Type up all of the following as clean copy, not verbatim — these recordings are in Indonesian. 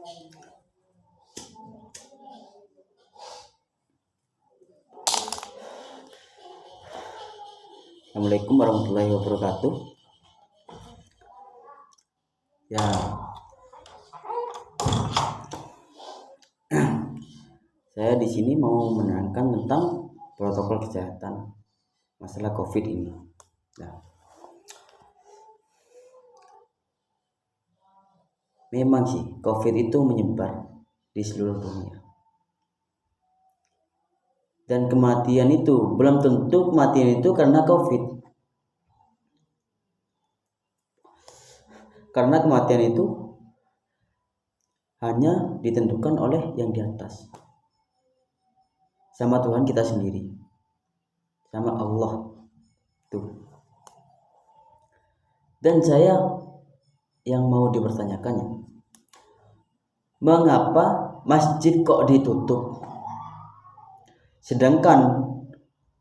Assalamualaikum warahmatullahi wabarakatuh. Ya, saya di sini mau menerangkan tentang protokol kesehatan masalah COVID ini. Nah, memang sih COVID itu menyebar di seluruh dunia. Dan kematian itu belum tentu kematian itu karena COVID. Karena kematian itu hanya ditentukan oleh yang di atas. Sama Tuhan kita sendiri. Sama Allah. Tuh. Dan saya yang mau dipertanyakannya, mengapa masjid kok ditutup? Sedangkan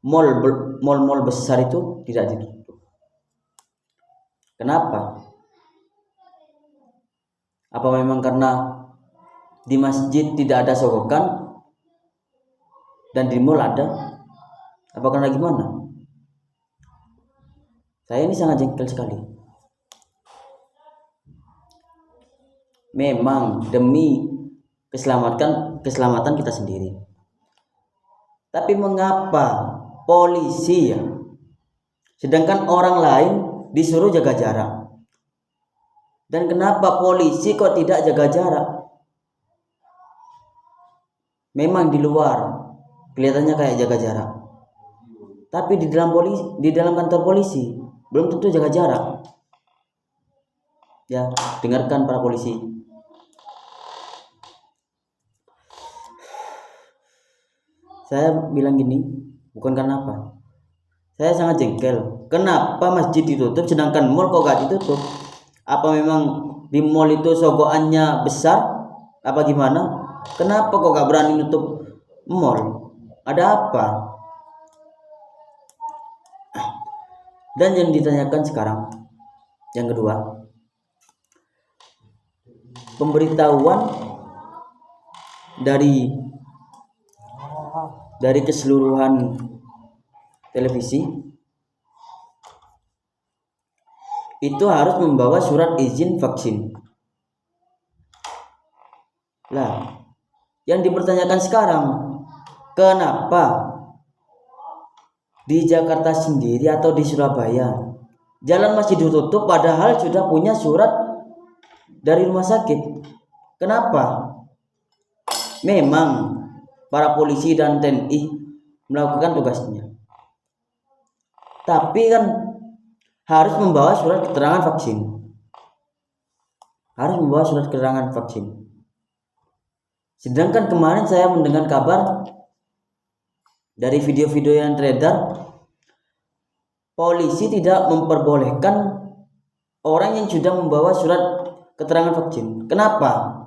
mal-mal besar itu tidak ditutup. Kenapa? Apa memang karena di masjid tidak ada sogokan dan di mal ada? Apa karena gimana? Saya ini sangat jengkel sekali. Memang demi keselamatan kita sendiri. Tapi mengapa polisi ya, sedangkan orang lain disuruh jaga jarak? Dan kenapa polisi kok tidak jaga jarak? Memang di luar kelihatannya kayak jaga jarak, tapi di dalam kantor polisi belum tentu jaga jarak. Ya, dengarkan para polisi. Saya bilang gini, bukan karena apa. Saya sangat jengkel. Kenapa masjid ditutup sedangkan mal kok gak ditutup? Apa memang di mal itu sogokannya besar? Apa gimana? Kenapa kok gak berani nutup mal? Ada apa? Dan yang ditanyakan sekarang, yang kedua, pemberitahuan dari keseluruhan televisi itu harus membawa surat izin vaksin. Lah, yang dipertanyakan sekarang, kenapa di Jakarta sendiri atau di Surabaya jalan masih ditutup padahal sudah punya surat dari rumah sakit? Kenapa? Memang para polisi dan TNI melakukan tugasnya, tapi kan harus membawa surat keterangan vaksin. Sedangkan kemarin saya mendengar kabar dari video-video yang beredar, polisi tidak memperbolehkan orang yang sudah membawa surat keterangan vaksin. Kenapa?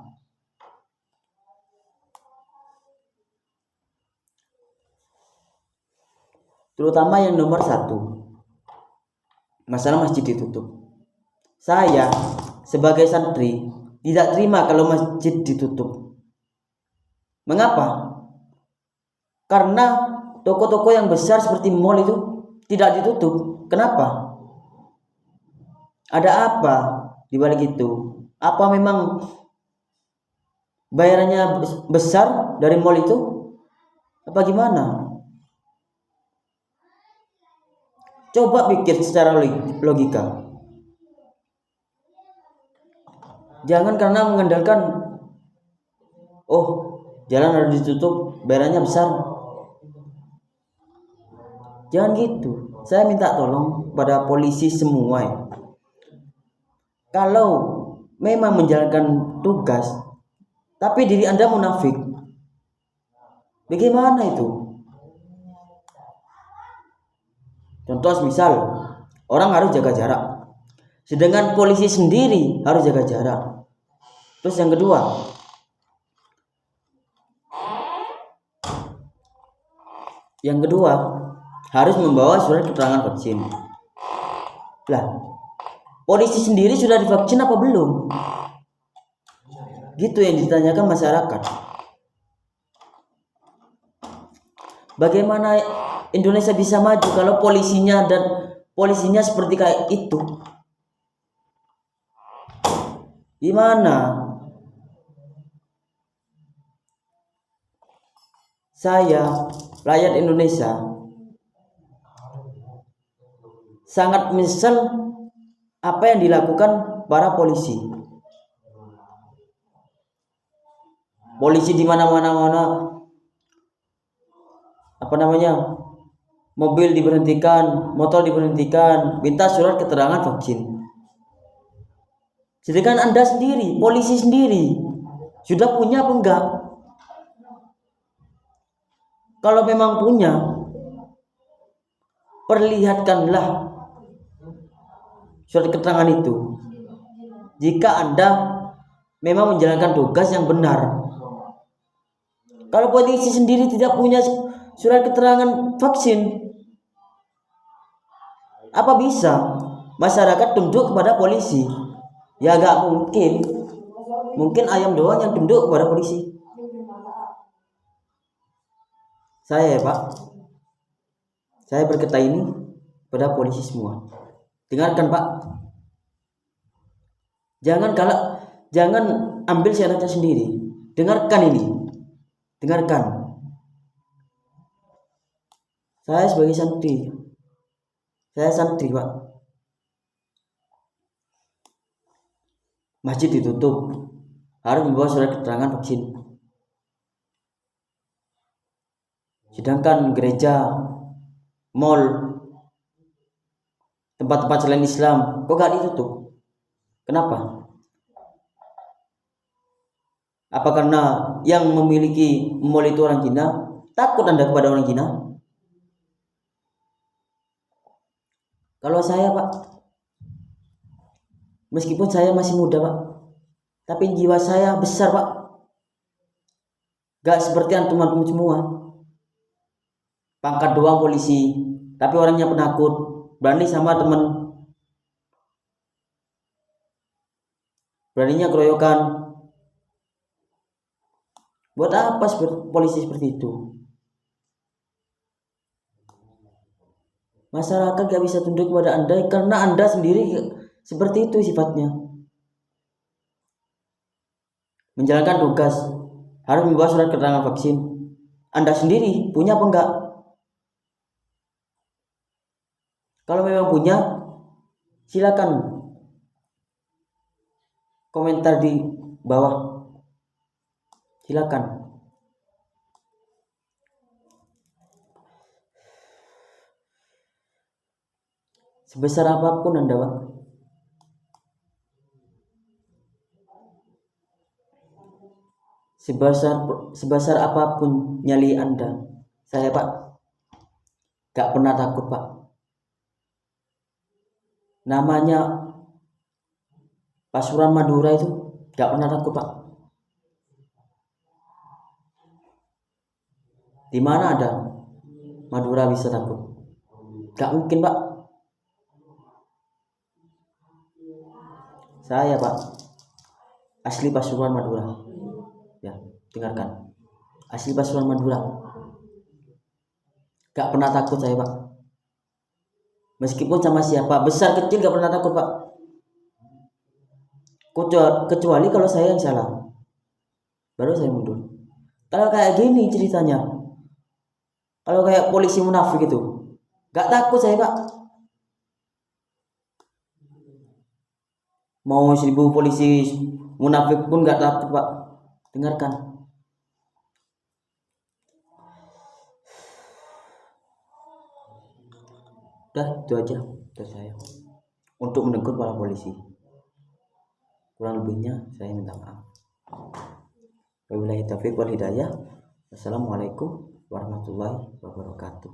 Terutama yang nomor 1, masalah masjid ditutup. Saya sebagai santri tidak terima kalau masjid ditutup. Mengapa? Karena toko-toko yang besar seperti mal itu tidak ditutup. Kenapa? Ada apa di balik itu? Apa memang bayarannya besar dari mal itu? Apa gimana? Coba pikir secara logika. Jangan karena mengandalkan, oh jalan harus ditutup, bayarannya besar. Jangan gitu. Saya minta tolong pada polisi semua ya. Kalau memang menjalankan tugas, tapi diri Anda munafik, bagaimana itu? Contoh misal, orang harus jaga jarak, sedangkan polisi sendiri harus jaga jarak. Terus yang kedua, harus membawa surat keterangan vaksin. Lah, polisi sendiri sudah divaksin apa belum? Gitu yang ditanyakan masyarakat. Bagaimana Indonesia bisa maju kalau polisinya seperti kayak itu? Gimana? Saya, rakyat Indonesia, sangat menyesal apa yang dilakukan para polisi. Polisi di mana-mana, mobil diberhentikan, motor diberhentikan, minta surat keterangan vaksin. Sedangkan Anda sendiri, polisi sendiri, sudah punya apa enggak? Kalau memang punya, perlihatkanlah surat keterangan itu. Jika Anda memang menjalankan tugas yang benar. Kalau polisi sendiri tidak punya surat keterangan vaksin, apa bisa masyarakat tunduk kepada polisi? Ya gak mungkin. Mungkin ayam doang yang tunduk kepada polisi. Saya ya Pak, saya berkata ini pada polisi semua. Dengarkan Pak. Jangan ambil syaratnya sendiri. Dengarkan ini. Dengarkan. Saya sebagai santri. Saya santri Pak. Masjid ditutup. Harus membawa surat keterangan vaksin. Sedangkan gereja, mall, tempat-tempat selain Islam kok gak ditutup? Kenapa? Apa karena yang memiliki mall itu orang Cina? Takut Anda kepada orang Cina? Kalau saya Pak, meskipun saya masih muda Pak, tapi jiwa saya besar Pak. Gak seperti antum-antum semua. Pangkat doang polisi, tapi orangnya penakut, berani sama teman, beraninya keroyokan. Buat apa polisi seperti itu? Masyarakat gak bisa tunduk kepada Anda karena Anda sendiri seperti itu sifatnya. Menjalankan tugas harus membawa surat keterangan vaksin. Anda sendiri punya apa enggak? Kalau memang punya, silakan komentar di bawah. Silakan. Sebesar apapun Anda, Pak. Sebesar apapun nyali Anda, saya Pak gak pernah takut Pak. Namanya Pasuruan Madura itu gak pernah takut Pak. Di mana ada Madura bisa takut? Gak mungkin Pak. Saya Pak asli Pasuruan Madura. Ya, dengarkan. Asli Pasuruan Madura. Gak pernah takut saya Pak. Meskipun sama siapa, besar kecil gak pernah takut Pak. Kecuali kalau saya yang salah, baru saya mundur. Kalau kayak gini ceritanya, kalau kayak polisi munafik gitu, gak takut saya Pak. Mau 1000 polisi munafik pun gak takut Pak. Dengarkan. Udah itu aja dari saya untuk menegur para polisi. Kurang lebihnya saya minta maaf. Wabillahi taufiq wal hidayah. Wassalamualaikum warahmatullahi wabarakatuh.